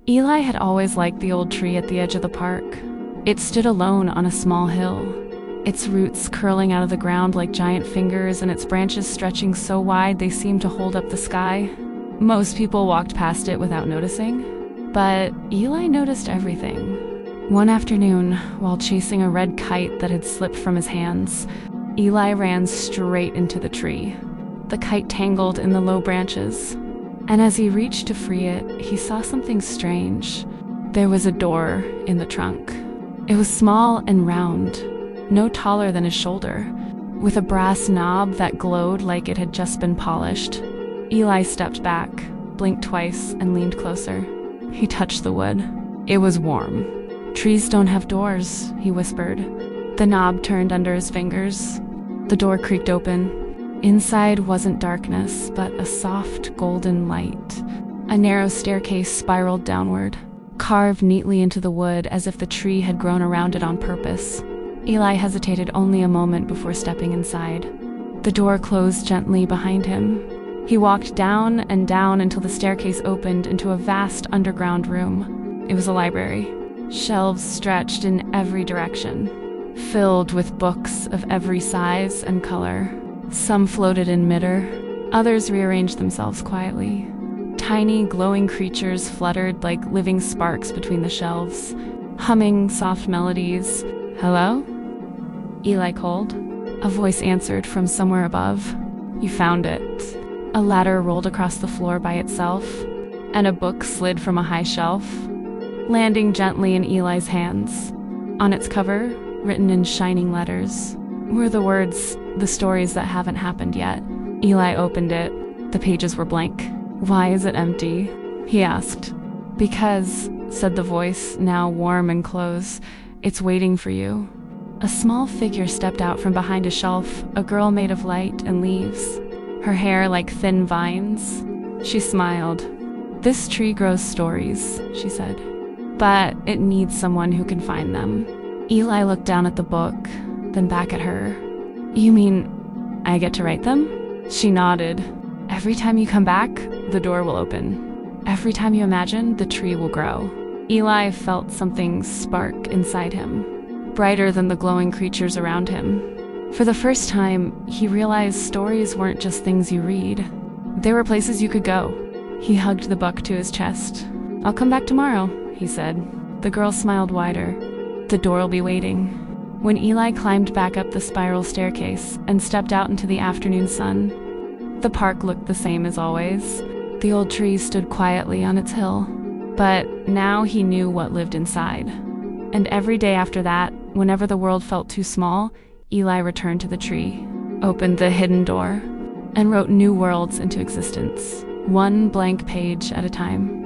Eli had always liked the old tree at the edge of the park. It stood alone on a small hill, its roots curling out of the ground like giant fingers and its branches stretching so wide they seemed to hold up the sky. Most people walked past it without noticing, but Eli noticed everything. One afternoon, while chasing a red kite that had slipped from his hands, Eli ran straight into the tree. The kite tangled in the low branches, and as he reached to free it, he saw something strange. There was a door in the trunk. It was small and round, no taller than his shoulder, with a brass knob that glowed like it had just been polished. Eli stepped back, blinked twice, and leaned closer. He touched the wood. It was warm. "Trees don't have doors," he whispered. The knob turned under his fingers. The door creaked open. Inside wasn't darkness, but a soft golden light. A narrow staircase spiraled downward, carved neatly into the wood as if the tree had grown around it on purpose. Eli hesitated only a moment before stepping inside. The door closed gently behind him. He walked down and down until the staircase opened into a vast underground room. It was a library. Shelves stretched in every direction, filled with books of every size and color. Some floated in midair, others rearranged themselves quietly. Tiny, glowing creatures fluttered like living sparks between the shelves, humming soft melodies. "Hello?" Eli called. A voice answered from somewhere above. "You found it." A ladder rolled across the floor by itself, and a book slid from a high shelf, landing gently in Eli's hands. On its cover, written in shining letters, were the words, "The stories that haven't happened yet." Eli opened it. The pages were blank. "Why is it empty?" he asked. "Because," said the voice, now warm and close, "it's waiting for you." A small figure stepped out from behind a shelf, a girl made of light and leaves, her hair like thin vines. She smiled. "This tree grows stories," she said, "but it needs someone who can find them." Eli looked down at the book, then back at her. "You mean I get to write them?" She nodded. "Every time you come back, the door will open. Every time you imagine, the tree will grow." Eli felt something spark inside him, brighter than the glowing creatures around him. For the first time, he realized stories weren't just things you read. They were places you could go. He hugged the book to his chest. "I'll come back tomorrow," he said. The girl smiled wider. "The door will be waiting." When Eli climbed back up the spiral staircase and stepped out into the afternoon sun, the park looked the same as always. The old tree stood quietly on its hill. But now he knew what lived inside. And every day after that, whenever the world felt too small, Eli returned to the tree, opened the hidden door, and wrote new worlds into existence, one blank page at a time.